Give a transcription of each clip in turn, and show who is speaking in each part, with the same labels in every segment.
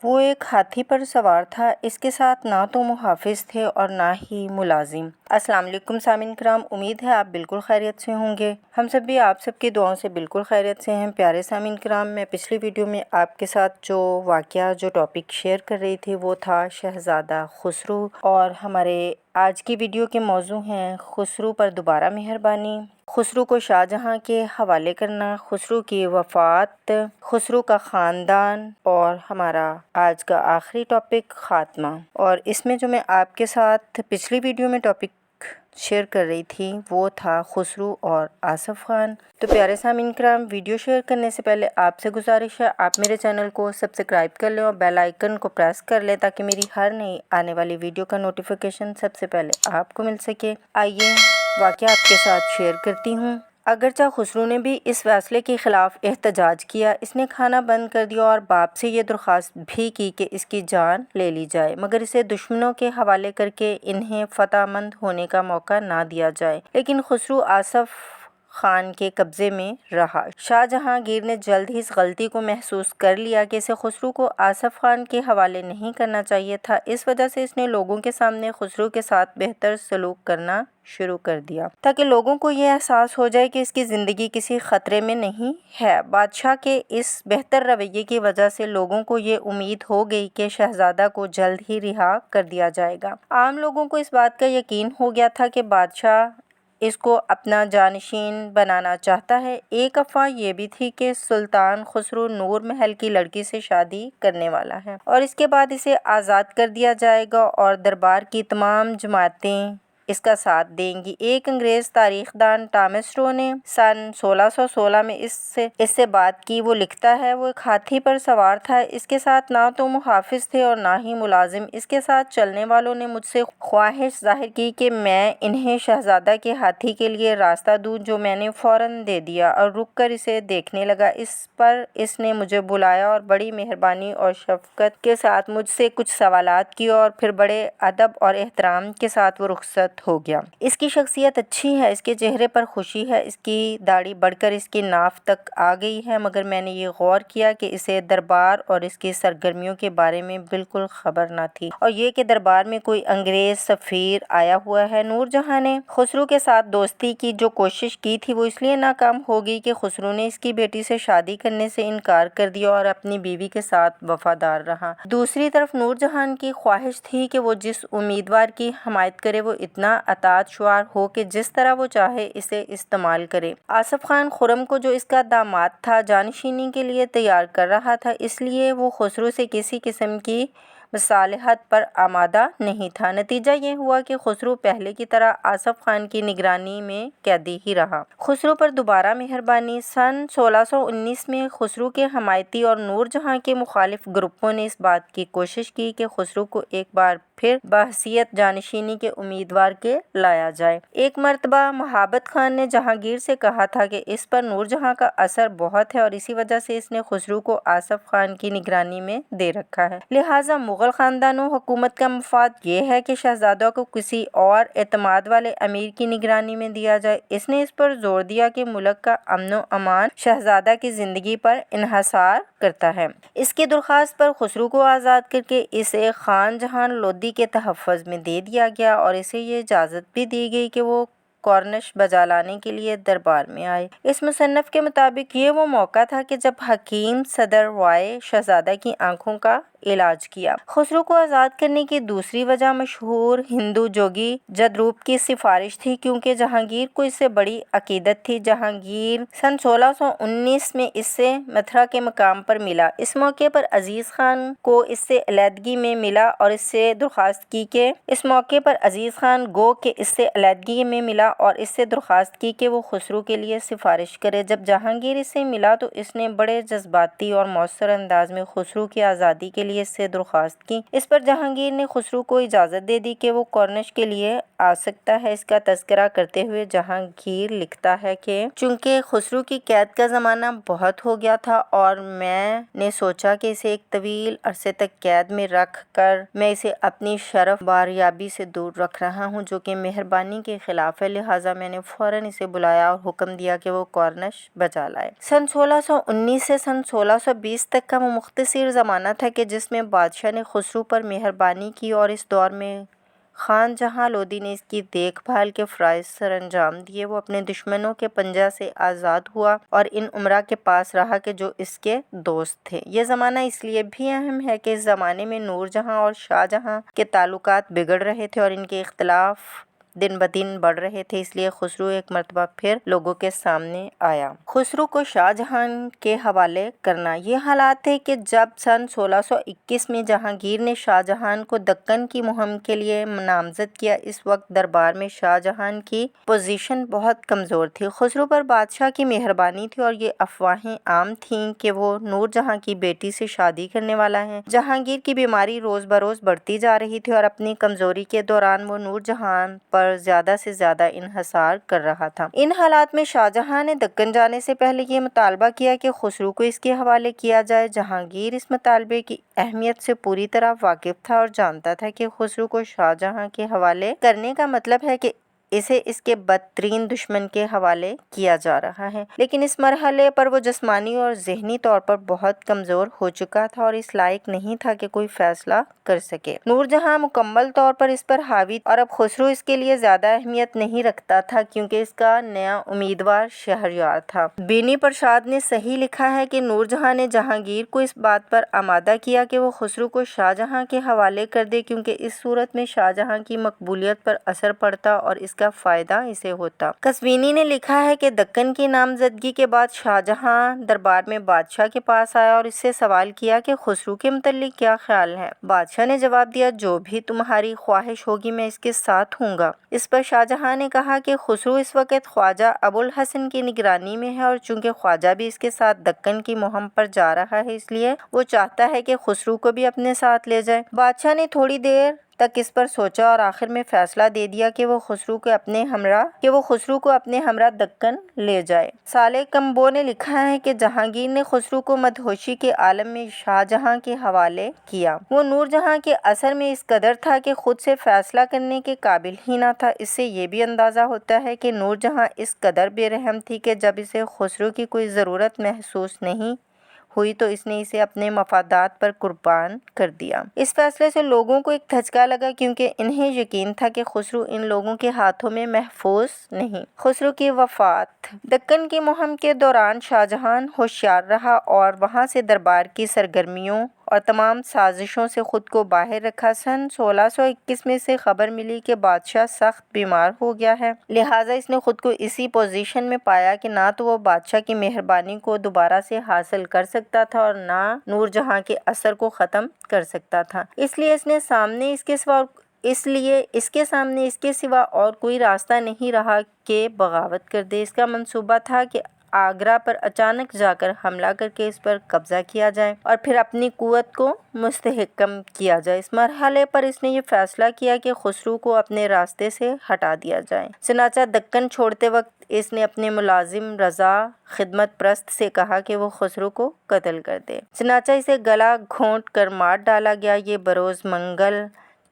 Speaker 1: وہ ایک ہاتھی پر سوار تھا، اس کے ساتھ نہ تو محافظ تھے اور نہ ہی ملازم۔ السلام علیکم سامعین کرام، امید ہے آپ بالکل خیریت سے ہوں گے۔ ہم سب بھی آپ سب کی دعاؤں سے بالکل خیریت سے ہیں۔ پیارے سامعین کرام، میں پچھلی ویڈیو میں آپ کے ساتھ جو ٹاپک شیئر کر رہی تھی وہ تھا شہزادہ خسرو، اور ہمارے آج کی ویڈیو کے موضوع ہیں خسرو پر دوبارہ مہربانی، خسرو کو شاہ جہاں کے حوالے کرنا، خسرو کی وفات، خسرو کا خاندان، اور ہمارا آج کا آخری ٹاپک خاتمہ۔ اور اس میں جو میں آپ کے ساتھ پچھلی ویڈیو میں ٹاپک شیئر کر رہی تھی وہ تھا خسرو اور آصف خان۔ تو پیارے سامعین کرام، ویڈیو شیئر کرنے سے پہلے آپ سے گزارش ہے آپ میرے چینل کو سبسکرائب کر لیں اور بیل آئیکن کو پریس کر لیں تاکہ میری ہر نئی آنے والی ویڈیو کا نوٹیفیکیشن سب سے پہلے آپ کو مل سکے۔ آئیے واقعہ آپ کے ساتھ شیئر کرتی ہوں۔ اگرچہ خسرو نے بھی اس فیصلے کے خلاف احتجاج کیا، اس نے کھانا بند کر دیا اور باپ سے یہ درخواست بھی کی کہ اس کی جان لے لی جائے، مگر اسے دشمنوں کے حوالے کر کے انہیں فتح مند ہونے کا موقع نہ دیا جائے۔ لیکن خسرو آصف خان کے قبضے میں رہا۔ شاہ جہاں گیر نے جلد ہی اس غلطی کو محسوس کر لیا کہ اسے خسرو کو آصف خان کے حوالے نہیں کرنا چاہیے تھا، اس وجہ سے اس نے لوگوں کے سامنے خسرو کے ساتھ بہتر سلوک کرنا شروع کر دیا تاکہ لوگوں کو یہ احساس ہو جائے کہ اس کی زندگی کسی خطرے میں نہیں ہے۔ بادشاہ کے اس بہتر رویے کی وجہ سے لوگوں کو یہ امید ہو گئی کہ شہزادہ کو جلد ہی رہا کر دیا جائے گا۔ عام لوگوں کو اس بات کا یقین ہو گیا تھا کہ بادشاہ اس کو اپنا جانشین بنانا چاہتا ہے۔ ایک افواہ یہ بھی تھی کہ سلطان خسرو نور محل کی لڑکی سے شادی کرنے والا ہے اور اس کے بعد اسے آزاد کر دیا جائے گا اور دربار کی تمام جماعتیں اس کا ساتھ دیں گی۔ ایک انگریز تاریخ دان ٹامس رو نے سن 1616 میں اس سے بات کی۔ وہ لکھتا ہے، وہ ایک ہاتھی پر سوار تھا، اس کے ساتھ نہ تو محافظ تھے اور نہ ہی ملازم۔ اس کے ساتھ چلنے والوں نے مجھ سے خواہش ظاہر کی کہ میں انہیں شہزادہ کے ہاتھی کے لیے راستہ دوں، جو میں نے فوراً دے دیا اور رک کر اسے دیکھنے لگا۔ اس پر اس نے مجھے بلایا اور بڑی مہربانی اور شفقت کے ساتھ مجھ سے کچھ سوالات کیے اور پھر بڑے ادب اور احترام کے ساتھ وہ رخصت ہو گیا۔ اس کی شخصیت اچھی ہے، اس کے چہرے پر خوشی ہے، اس کی داڑھی بڑھ کر اس کی ناف تک آ گئی ہے، مگر میں نے یہ غور کیا کہ اسے دربار اور اس کی سرگرمیوں کے بارے میں بالکل خبر نہ تھی، اور یہ کہ دربار میں کوئی انگریز سفیر آیا ہوا ہے۔ نور جہاں نے خسرو کے ساتھ دوستی کی جو کوشش کی تھی وہ اس لیے ناکام ہو گئی کہ خسرو نے اس کی بیٹی سے شادی کرنے سے انکار کر دیا اور اپنی بیوی کے ساتھ وفادار رہا۔ دوسری طرف نور جہاں کی خواہش تھی کہ وہ جس امیدوار کی حمایت کرے وہ اتنا اطاعت شعار ہو کہ جس طرح وہ چاہے اسے استعمال کرے۔ آصف خان خرم کو جو اس کا داماد تھا جانشینی کے لیے تیار کر رہا تھا، اس لیے وہ خسرو سے کسی قسم کی مصالحت پر آمادہ نہیں تھا۔ نتیجہ یہ ہوا کہ خسرو پہلے کی طرح آصف خان کی نگرانی میں قیدی ہی رہا۔ خسرو پر دوبارہ مہربانی۔ سن 1619 میں خسرو کے حمایتی اور نور جہاں کے مخالف گروپوں نے اس بات کی کوشش کی کہ خسرو کو ایک بار پھر بحیثیت جانشینی کے امیدوار کے لایا جائے۔ ایک مرتبہ مہابت خان نے جہانگیر سے کہا تھا کہ اس پر نور جہاں کا اثر بہت ہے اور اسی وجہ سے اس نے خسرو کو آصف خان کی نگرانی میں دے رکھا ہے، لہٰذا مغل خاندان و حکومت کا مفاد یہ ہے کہ شہزادہ کو کسی اور اعتماد والے امیر کی نگرانی میں دیا جائے۔ اس نے اس پر زور دیا کہ ملک کا امن و امان شہزادہ کی زندگی پر انحصار کرتا ہے۔ اس کی درخواست پر خسرو کو آزاد کر کے اسے خان جہان لودھی کے تحفظ میں دے دیا گیا اور اسے یہ اجازت بھی دی گئی کہ وہ کورنش بجا لانے کے لیے دربار میں آئے۔ اس مصنف کے مطابق یہ وہ موقع تھا کہ جب حکیم صدر رائے شہزادہ کی آنکھوں کا علاج کیا۔ خسرو کو آزاد کرنے کی دوسری وجہ مشہور ہندو جوگی جدروپ کی سفارش تھی، کیونکہ جہانگیر کو اس سے بڑی عقیدت تھی۔ جہانگیر سن 1619 میں اس سے متھرا کے مقام پر ملا۔ اس موقع پر عزیز خان کو اس سے علیحدگی میں ملا اور اس سے درخواست کی کہ وہ خسرو کے لیے سفارش کرے۔ جب جہانگیر اس سے ملا تو اس نے بڑے جذباتی اور مؤثر انداز میں خسرو کی آزادی کے لیے اس سے درخواست کی۔ اس پر جہانگیر نے خسرو کو اجازت دے دی کہ وہ کورنش کے لیے آ سکتا ہے۔ اس کا تذکرہ کرتے ہوئے جہانگیر لکھتا ہے کہ چونکہ خسرو کی قید کا زمانہ بہت ہو گیا تھا اور میں نے سوچا کہ اسے ایک طویل عرصے تک قید میں رکھ کر میں اسے اپنی شرف باریابی سے دور رکھ رہا ہوں، جو کہ مہربانی کے خلاف ہے، لہٰذا میں نے فوراً اسے بلایا اور حکم دیا کہ وہ کورنش بجا لائے۔ سن 1619 سے سن 1620 تک کا وہ مختصر زمانہ تھا کہ جس جس میں بادشاہ نے خسرو پر مہربانی کی اور اس دور میں خان جہاں لودھی نے اس کی دیکھ بھال کے فرائض سر انجام دیے، وہ اپنے دشمنوں کے پنجہ سے آزاد ہوا اور ان امراء کے پاس رہا کہ جو اس کے دوست تھے۔ یہ زمانہ اس لیے بھی اہم ہے کہ اس زمانے میں نور جہاں اور شاہ جہاں کے تعلقات بگڑ رہے تھے اور ان کے اختلاف دن بدن بڑھ رہے تھے، اس لیے خسرو ایک مرتبہ پھر لوگوں کے سامنے آیا۔ خسرو کو شاہ جہاں کے حوالے کرنا۔ یہ حالات تھے کہ جب سن 1621 میں جہانگیر نے شاہ جہاں کو دکن کی مہم کے لیے نامزد کیا۔ اس وقت دربار میں شاہ جہاں کی پوزیشن بہت کمزور تھی۔ خسرو پر بادشاہ کی مہربانی تھی اور یہ افواہیں عام تھیں کہ وہ نور جہاں کی بیٹی سے شادی کرنے والا ہے۔ جہانگیر کی بیماری روز بروز بڑھتی جا رہی تھی اور اپنی کمزوری کے دوران وہ نور جہاں پر زیادہ سے زیادہ انحصار کر رہا تھا۔ ان حالات میں شاہ جہاں نے دکن جانے سے پہلے یہ مطالبہ کیا کہ خسرو کو اس کے حوالے کیا جائے۔ جہانگیر اس مطالبے کی اہمیت سے پوری طرح واقف تھا اور جانتا تھا کہ خسرو کو شاہ جہاں کے حوالے کرنے کا مطلب ہے کہ اسے اس کے بدترین دشمن کے حوالے کیا جا رہا ہے، لیکن اس مرحلے پر وہ جسمانی اور ذہنی طور پر بہت کمزور ہو چکا تھا اور اس لائق نہیں تھا کہ کوئی فیصلہ کر سکے۔ نور جہاں مکمل طور پر اس پر حاوی اور اب خسرو اس کے لیے زیادہ اہمیت نہیں رکھتا تھا کیونکہ اس کا نیا امیدوار شہریار تھا۔ بینی پرساد نے صحیح لکھا ہے کہ نور جہاں نے جہانگیر کو اس بات پر آمادہ کیا کہ وہ خسرو کو شاہ جہاں کے حوالے کر دے کیونکہ اس صورت میں شاہ جہاں کی مقبولیت پر اثر پڑتا اور اس کا فائدہ اسے ہوتا۔ قزوینی نے لکھا ہے کہ دکن کی نامزدگی کے بعد شاہ جہاں دربار میں بادشاہ کے پاس آیا اور اس سے سوال کیا کہ خسرو کے متعلق کیا خیال ہے۔ بادشاہ نے جواب دیا، جو بھی تمہاری خواہش ہوگی میں اس کے ساتھ ہوں گا۔ اس پر شاہ جہاں نے کہا کہ خسرو اس وقت خواجہ ابو الحسن کی نگرانی میں ہے اور چونکہ خواجہ بھی اس کے ساتھ دکن کی مہم پر جا رہا ہے اس لیے وہ چاہتا ہے کہ خسرو کو بھی اپنے ساتھ لے جائے۔ بادشاہ نے تھوڑی دیر تک اس پر سوچا اور آخر میں فیصلہ دے دیا کہ وہ خسرو کو اپنے ہمراہ دکن لے جائے۔ صالح کمبو نے لکھا ہے کہ جہانگیر نے خسرو کو مدہوشی کے عالم میں شاہ جہاں کے حوالے کیا۔ وہ نور جہاں کے اثر میں اس قدر تھا کہ خود سے فیصلہ کرنے کے قابل ہی نہ تھا۔ اس سے یہ بھی اندازہ ہوتا ہے کہ نور جہاں اس قدر بے رحم تھی کہ جب اسے خسرو کی کوئی ضرورت محسوس نہیں ہوئی تو اس نے اسے اپنے مفادات پر قربان کر دیا۔ اس فیصلے سے لوگوں کو ایک دھچکا لگا کیونکہ انہیں یقین تھا کہ خسرو ان لوگوں کے ہاتھوں میں محفوظ نہیں۔ خسرو کی وفات۔ دکن کی مہم کے دوران شاہ جہاں ہوشیار رہا اور وہاں سے دربار کی سرگرمیوں اور تمام سازشوں سے خود کو باہر رکھا۔ سن 1621 میں سے خبر ملی کہ بادشاہ سخت بیمار ہو گیا ہے، لہٰذا اس نے خود کو اسی پوزیشن میں پایا کہ نہ تو وہ بادشاہ کی مہربانی کو دوبارہ سے حاصل کر سکتا تھا اور نہ نور جہاں کے اثر کو ختم کر سکتا تھا۔ اس لیے اس کے سامنے اس کے سوا اور کوئی راستہ نہیں رہا کہ بغاوت کر دے۔ اس کا منصوبہ تھا کہ آگرہ پر اچانک جا کر حملہ کر کے اس پر قبضہ کیا جائے اور پھر اپنی قوت کو مستحکم کیا جائے۔ اس مرحلے پر اس نے یہ فیصلہ کیا کہ خسرو کو اپنے راستے سے ہٹا دیا جائے۔ چنانچہ دکن چھوڑتے وقت اس نے اپنے ملازم رضا خدمت پرست سے کہا کہ وہ خسرو کو قتل کر دے۔ چنانچہ اسے گلا گھونٹ کر مار ڈالا گیا۔ یہ بروز منگل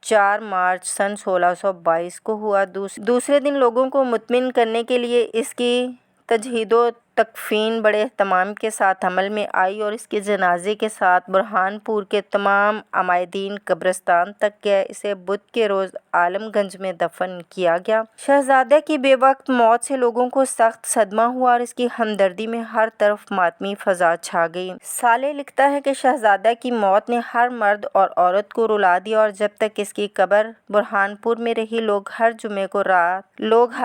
Speaker 1: 4 مارچ سن 1622 کو ہوا۔ دوسرے دن لوگوں کو مطمئن کرنے کے لیے اس کی تجہیز و تکفین بڑے اہتمام کے ساتھ عمل میں آئی اور اس کے جنازے کے ساتھ برہان پور کے تمام عمائدین قبرستان تک گئے۔ اسے بدھ کے روز عالم گنج میں دفن کیا گیا۔ شہزادہ کی بے وقت موت سے لوگوں کو سخت صدمہ ہوا اور اس کی ہمدردی میں ہر طرف ماتمی فضا چھا گئی۔ صالح لکھتا ہے کہ شہزادہ کی موت نے ہر مرد اور عورت کو رلا دیا اور جب تک اس کی قبر برہان پور میں رہی لوگ ہر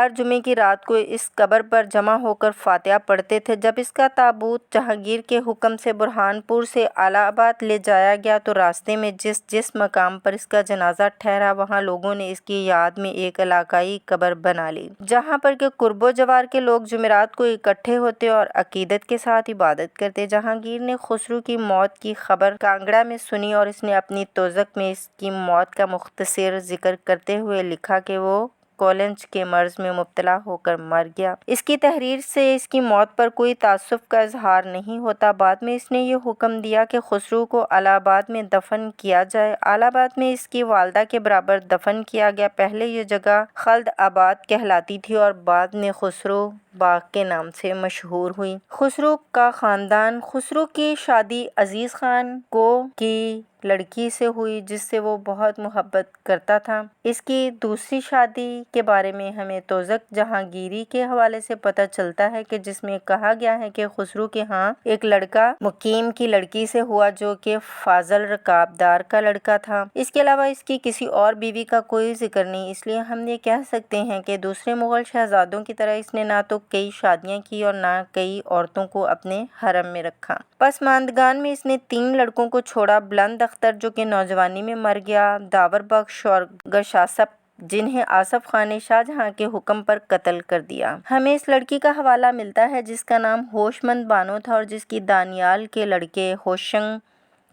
Speaker 1: جمعے کی رات کو اس قبر پر جمع ہو کر فاتحہ پڑھتے تھے۔ جب اس کا تابوت جہانگیر کے حکم سے برہان پور سے الہ آباد لے جایا گیا تو راستے میں جس مقام پر اس کا جنازہ ٹھہرا وہاں لوگوں نے اس کی یاد میں ایک علاقائی قبر بنا لی جہاں پر کے قرب و جوار کے لوگ جمعرات کو اکٹھے ہوتے اور عقیدت کے ساتھ عبادت کرتے۔ جہانگیر نے خسرو کی موت کی خبر کانگڑا میں سنی اور اس نے اپنی توثق میں اس کی موت کا مختصر ذکر کرتے ہوئے لکھا کہ وہ کولنج کے مرض میں مبتلا ہو کر مر گیا۔ اس کی تحریر سے اس کی موت پر کوئی تعصب کا اظہار نہیں ہوتا۔ بعد میں اس نے یہ حکم دیا کہ خسرو کو الہ آباد میں دفن کیا جائے۔ الہ آباد میں اس کی والدہ کے برابر دفن کیا گیا۔ پہلے یہ جگہ خلد آباد کہلاتی تھی اور بعد میں خسرو باغ کے نام سے مشہور ہوئی۔ خسرو کا خاندان خسرو کی شادی عزیز خان کو کی لڑکی سے ہوئی جس سے وہ بہت محبت کرتا تھا۔ اس کی دوسری شادی کے بارے میں ہمیں توزک جہانگیری کے حوالے سے پتہ چلتا ہے کہ جس میں کہا گیا ہے کہ خسرو کے ہاں ایک لڑکا مقیم کی لڑکی سے ہوا جو کہ فاضل رکابدار کا لڑکا تھا۔ اس کے علاوہ اس کی کسی اور بیوی کا کوئی ذکر نہیں، اس لیے ہم یہ کہہ سکتے ہیں کہ دوسرے مغل شہزادوں کی طرح اس نے نہ تو کئی شادیاں کی اور نہ کئی عورتوں کو اپنے حرم میں رکھا۔ پسماندگان میں اس نے 3 لڑکوں کو چھوڑا: بلند اختر جو کہ نوجوانی میں مر گیا، داور بخش اور گشاسپ جنہیں آصف خان نے شاہ جہاں کے حکم پر قتل کر دیا۔ ہمیں اس لڑکی کا حوالہ ملتا ہے جس کا نام ہوش مند بانو تھا اور جس کی دانیال کے لڑکے ہوشنگ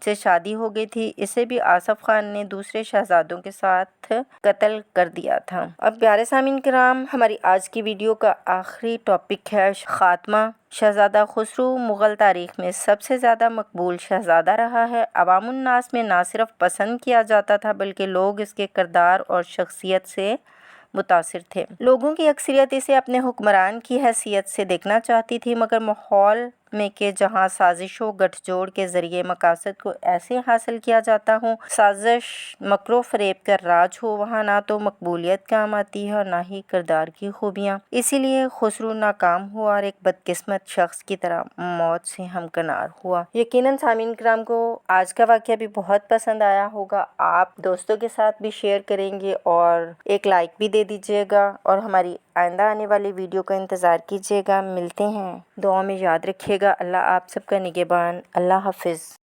Speaker 1: سے شادی ہو گئی تھی۔ اسے بھی آصف خان نے دوسرے شہزادوں کے ساتھ قتل کر دیا تھا۔ اب پیارے سامعین کرام، ہماری آج کی ویڈیو کا آخری ٹاپک ہے خاتمہ۔ شہزادہ خسرو مغل تاریخ میں سب سے زیادہ مقبول شہزادہ رہا ہے۔ عوام الناس میں نہ صرف پسند کیا جاتا تھا بلکہ لوگ اس کے کردار اور شخصیت سے متاثر تھے۔ لوگوں کی اکثریت اسے اپنے حکمران کی حیثیت سے دیکھنا چاہتی تھی، مگر ماحول میں کہ جہاں سازشوں گٹھ جوڑ کے ذریعے مقاصد کو ایسے حاصل کیا جاتا ہو، سازش مکر و فریب کا راج ہو، وہاں نہ تو مقبولیت کام آتی ہے اور نہ ہی کردار کی خوبیاں۔ اسی لیے خسرو ناکام ہوا اور ایک بدقسمت شخص کی طرح موت سے ہمکنار ہوا۔ یقیناً سامعین کرام کو آج کا واقعہ بھی بہت پسند آیا ہوگا۔ آپ دوستوں کے ساتھ بھی شیئر کریں گے اور ایک لائک بھی دے دیجیے گا اور ہماری آئندہ آنے والی ویڈیو کا انتظار کیجیے گا۔ ملتے ہیں، دعاؤں میں یاد رکھیے گا۔ اللہ آپ سب کا نگہبان۔ اللہ حافظ۔